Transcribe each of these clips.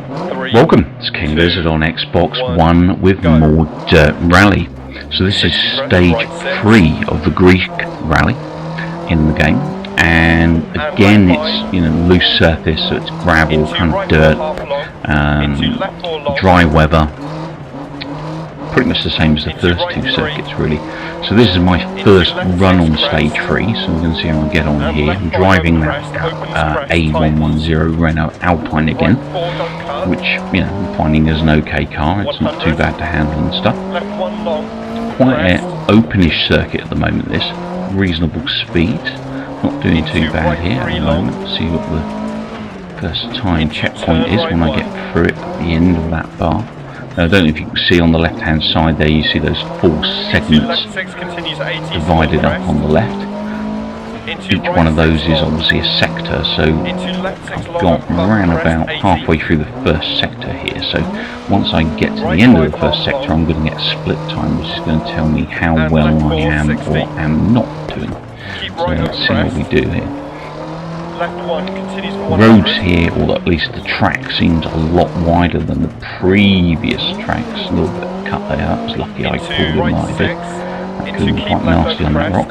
Welcome, it's King Lizzard on Xbox One with more Dirt Rally. So this is stage 3 of the Greek rally in the game, and again it's loose surface, so it's gravel, kind of dirt, dry weather, pretty much the same as the first two circuits really. So this is my first run on stage 3, so we're going to see how I get on here. I'm driving that A110 Renault Alpine again, which I'm finding is an okay car. It's not too bad to handle and stuff. Quite an openish circuit at the moment, this. Reasonable speed, not doing too bad here at the moment. See what the first time checkpoint is when I get through it at the end of that bar. I don't know if you can see on the left hand side there, you see those 4 segments divided up on the left. Each one of those is obviously a sector, so I've got around about halfway through the first sector here. So once I get to the end of the first sector, I'm going to get split time, which is going to tell me how well I am or am not doing. So let's see what we do here. Roads here, or at least the track, seems a lot wider than the previous tracks. A little bit cut there. I was lucky I pulled in my bit. That could have been quite nasty on that rock.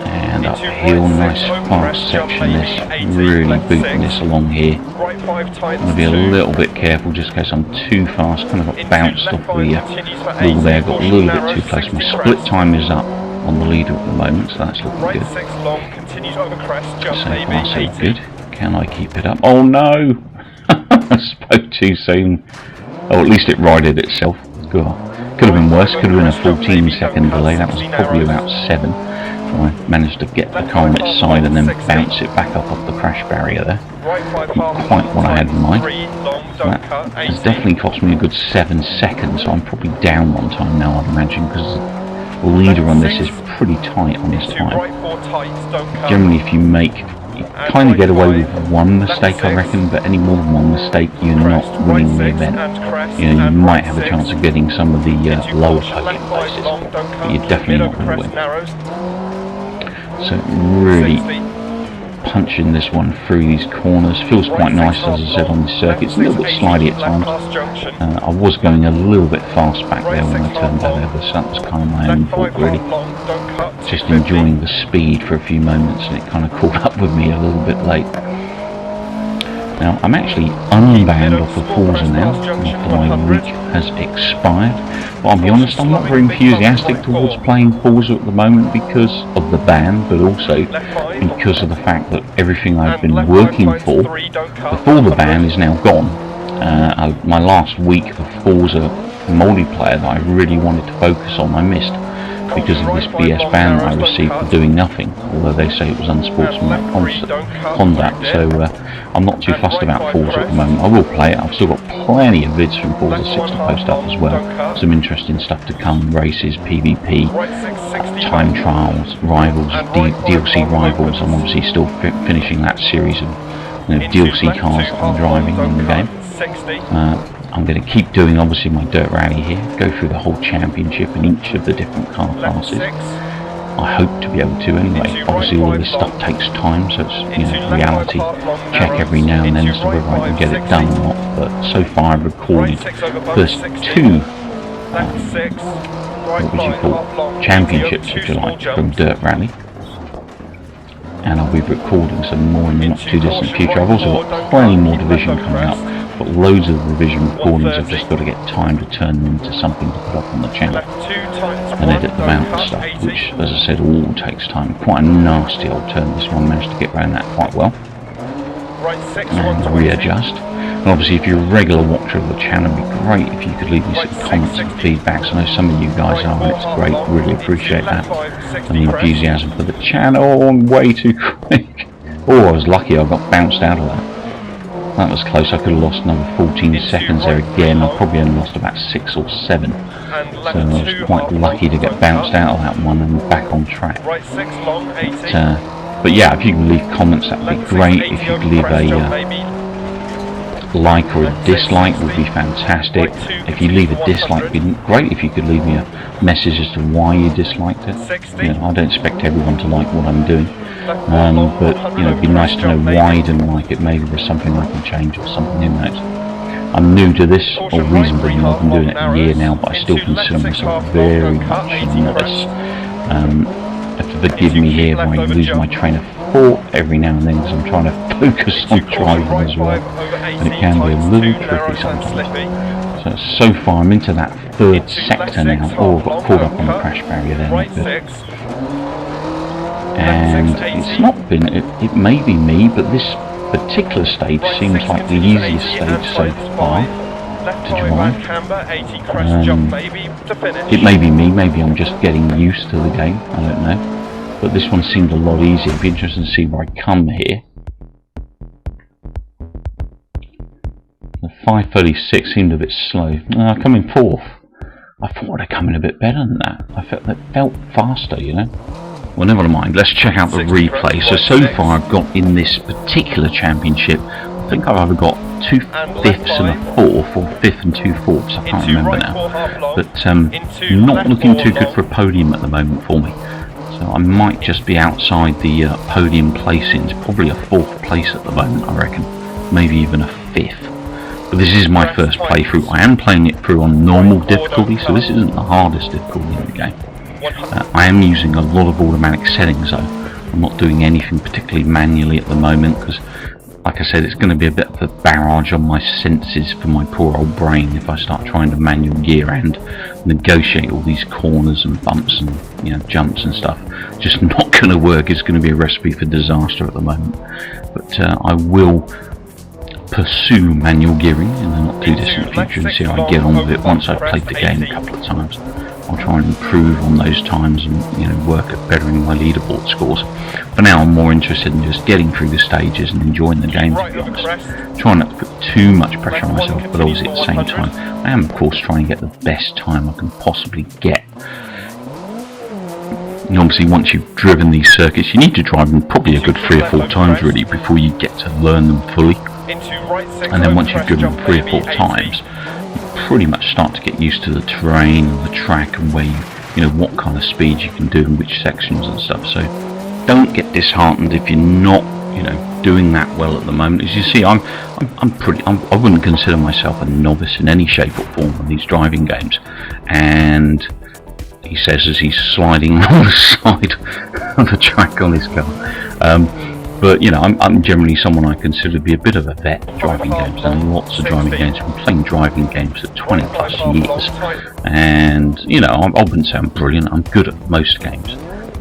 And uphill, nice fast section. This really booting this along here. I'm going to be a little bit careful just in case I'm too fast. Kind of got bounced off the wall there. Got a little bit too close. My split time is up on the leader at the moment, so that's looking good. So far so good. Can I keep it up? Oh no! I spoke too soon. Oh, at least it righted itself. God. Could have been worse. Could have been a 14-second delay. That was probably about 7. So I managed to get the car on its side and then bounce it back up off the crash barrier there. Not quite what I had in mind. That has definitely cost me a good 7 seconds, so I'm probably down one time now, I'd imagine, because the leader on this is pretty tight on his time. Generally, if you kind of get away with one mistake, I reckon, but any more than one mistake, you're not winning the event. You might have a chance of getting some of the lower podium places, but you're definitely not going to win. So really punching this one through these corners. Feels quite nice, as I said, on the circuit. It's a little bit slidey at times. I was going a little bit fast back there when I turned that over, so that was kind of my own fault really. Just enjoying the speed for a few moments, and it kind of caught up with me a little bit late. Now I'm actually unbanned off of Forza now, after my week has expired. But I'll be honest, I'm not very enthusiastic towards playing Forza at the moment because of the ban, but also because of the fact that everything I've been working for before the ban is now gone. My last week of Forza multiplayer that I really wanted to focus on, I missed because of this BS ban that I received for doing nothing, although they say it was unsportsmanlike conduct. So I'm not too fussed about Forza at the moment. I will play it. I've still got plenty of vids from Forza 6 to post up as well. Some interesting stuff to come: races, PvP, time trials, rivals, DLC rivals. I'm obviously still finishing that series of DLC cars that I'm driving in the game. I'm going to keep doing obviously my dirt rally here, go through the whole championship in each of the different car classes. I hope to be able to anyway. Obviously all this stuff takes time, so it's reality check every now and then as to whether I can get it done or not. But so far I've recorded first 2 what would you call championships, if you like, from dirt rally. And I'll be recording some more in the not too distant future. I've also got plenty more division coming up. Got loads of revision recordings. I've just got to get time to turn them into something to put up on the channel and edit them out and stuff, which, as I said, all takes time. Quite a nasty old turn this one. Managed to get around that quite well and readjust. And obviously, if you're a regular watcher of the channel, it'd be great if you could leave me some comments and feedbacks. I know some of you guys are, and it's great. Really appreciate that and the enthusiasm for the channel. Oh, I'm way too quick. Oh, I was lucky I got bounced out of that. That was close. I could have lost another 14 seconds there again. I probably only lost about 6 or 7. So I was quite lucky to get bounced out of that one and back on track. But yeah, if you can leave comments, that'd be great. If you could leave a like or a dislike would be fantastic. If you leave a dislike, it'd be great if you could leave me a message as to why you disliked it. You know, I don't expect everyone to like what I'm doing, but you know, it'd be nice to know why you didn't like it. Maybe there's something I can change or something in that. I'm new to this, or reasonably new. I've been doing it a year now, but I still consider myself very much a novice. Forgive me here if I lose my train of thought every now and then, because I'm trying to focus on driving as well, and it can be a little tricky sometimes. So far I'm into that third sector now. Oh, I got caught up on the crash barrier there, not good. And it's not been, it may be me, but this particular stage seems like the easiest stage so far to drive. It may be me, maybe I'm just getting used to the game, I don't know. But this one seemed a lot easier. It'd be interesting to see where I come here. The 5:36 seemed a bit slow. I come in 4th. I thought I'd come in a bit better than that. I felt faster, you know. Well, never mind. Let's check out the replay. So far I've got in this particular championship, I think I've either got 2 fifths and a 4th, or 5th and 2 fourths. I can't remember now. But not looking too good for a podium at the moment for me. So I might just be outside the podium placings, probably a 4th place at the moment, I reckon, maybe even a 5th. But this is my first playthrough. I am playing it through on normal difficulty, so this isn't the hardest difficulty in the game. I am using a lot of automatic settings though. I'm not doing anything particularly manually at the moment, because like I said, it's going to be a bit of a barrage on my senses for my poor old brain if I start trying to manual gear and negotiate all these corners and bumps and, you know, jumps and stuff. Just not going to work. It's going to be a recipe for disaster at the moment. But I will pursue manual gearing in the not too distant future and see how I get on with it once I've played the game a couple of times. I'll try and improve on those times and, you know, work at bettering my leaderboard scores. For now I'm more interested in just getting through the stages and enjoying the game, to be honest. Trying not to put too much pressure on myself, but obviously at the same time I am of course trying to get the best time I can possibly get. And obviously once you've driven these circuits, you need to drive them probably a good 3 or 4 times really before you get to learn them fully. And then once you've driven them 3 or 4 times, pretty much start to get used to the terrain and the track and where you know what kind of speeds you can do in which sections and stuff. So don't get disheartened if you're not, you know, doing that well at the moment. As you see, I wouldn't consider myself a novice in any shape or form in these driving games. And he says as he's sliding on the side of the track on his car. But you know, I'm generally someone I consider to be a bit of a vet at driving games. Done lots of driving games. I've been playing driving games for 20 plus years, and you know, I wouldn't say I'm brilliant. I'm good at most games,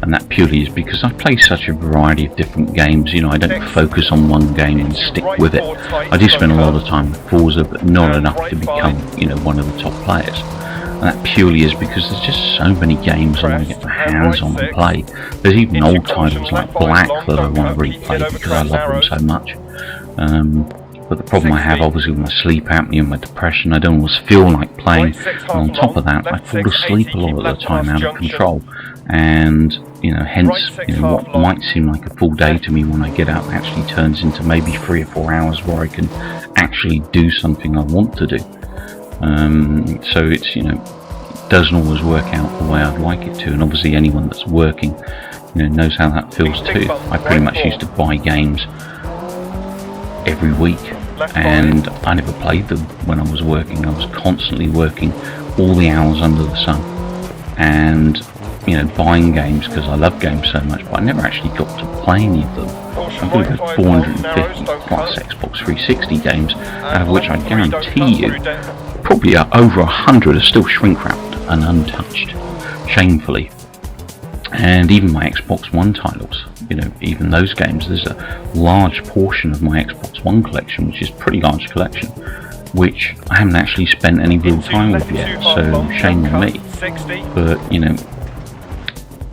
and that purely is because I play such a variety of different games. You know, I don't focus on one game and stick with it. I do spend a lot of time with Forza, but not enough to become, you know, one of the top players. And that purely is because there's just so many games I want to get my hands on and play. There's even old titles like Black that I want to replay because I love them so much. But the problem I have obviously with my sleep apnea and my depression, I don't always feel like playing. And on top of that, I fall asleep a lot of the time out of control. And, you know, hence, you know, what might seem like a full day to me when I get out actually turns into maybe 3 or 4 hours where I can actually do something I want to do. So it's, you know, it doesn't always work out the way I'd like it to, and obviously anyone that's working, you know, knows how that feels too. I pretty much used to buy games every week, and I never played them when I was working. I was constantly working all the hours under the sun, and, you know, buying games because I love games so much, but I never actually got to play any of them. I've got about 450 plus Xbox 360 games, out of which I guarantee you probably over 100 are still shrink wrapped and untouched, shamefully. And even my Xbox One titles, you know, even those games, there's a large portion of my Xbox One collection, which is a pretty large collection, which I haven't actually spent any real time with yet, so shame on me. But, you know,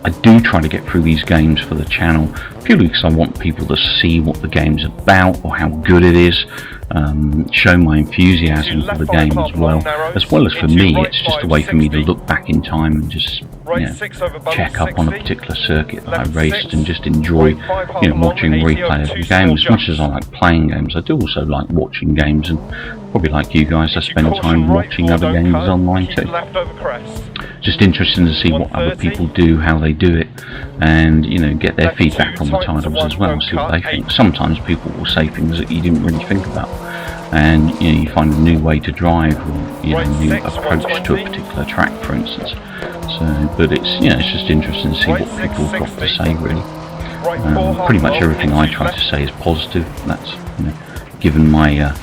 I do try to get through these games for the channel, purely because I want people to see what the game's about or how good it is. show my enthusiasm for the game as well as for me. It's just a way for me to look back in time and just check up on a particular circuit that I raced and just enjoy watching replay of the game. As much as I like playing games, I do also like watching games, and probably like you guys, I spend time watching other games online too. Just interesting to see what other people do, how they do it, and get their feedback on the titles as well, see what they think. Sometimes people will say things that you didn't really think about, and you find a new way to drive, or a new approach to a particular track, for instance. So, but it's just interesting to see what people have got to say, really. Pretty much everything I try to say is positive. That's given my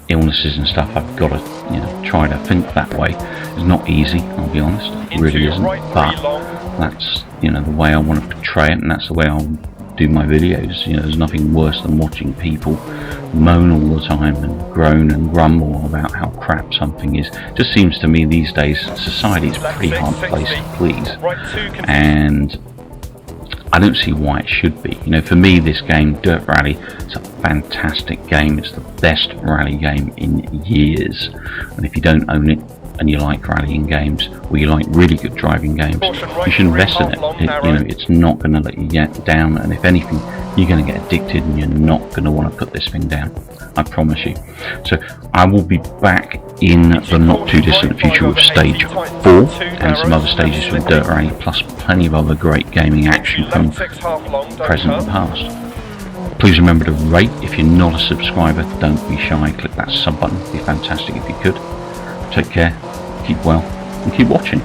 illnesses and stuff, I've got to try to think that way. It's not easy, I'll be honest, it really isn't, but that's the way I want to portray it, and that's the way I'll do my videos. There's nothing worse than watching people moan all the time and groan and grumble about how crap something is. Just seems to me these days society is a pretty hard place to please, and I don't see why it should be. For me, this game, Dirt Rally, it's a fantastic game. It's the best rally game in years. And if you don't own it, and you like rallying games, or you like really good driving games, you should invest in it. It's not going to let you get down, and if anything, you're going to get addicted, and you're not going to want to put this thing down. I promise you. So I will be back in the not too distant future with stage 4 and some other stages from Dirt Rally, plus plenty of other great gaming action from present and past. Please remember to rate. If you're not a subscriber, don't be shy, click that sub button. It'd be fantastic if you could. Take care, keep well, and keep watching.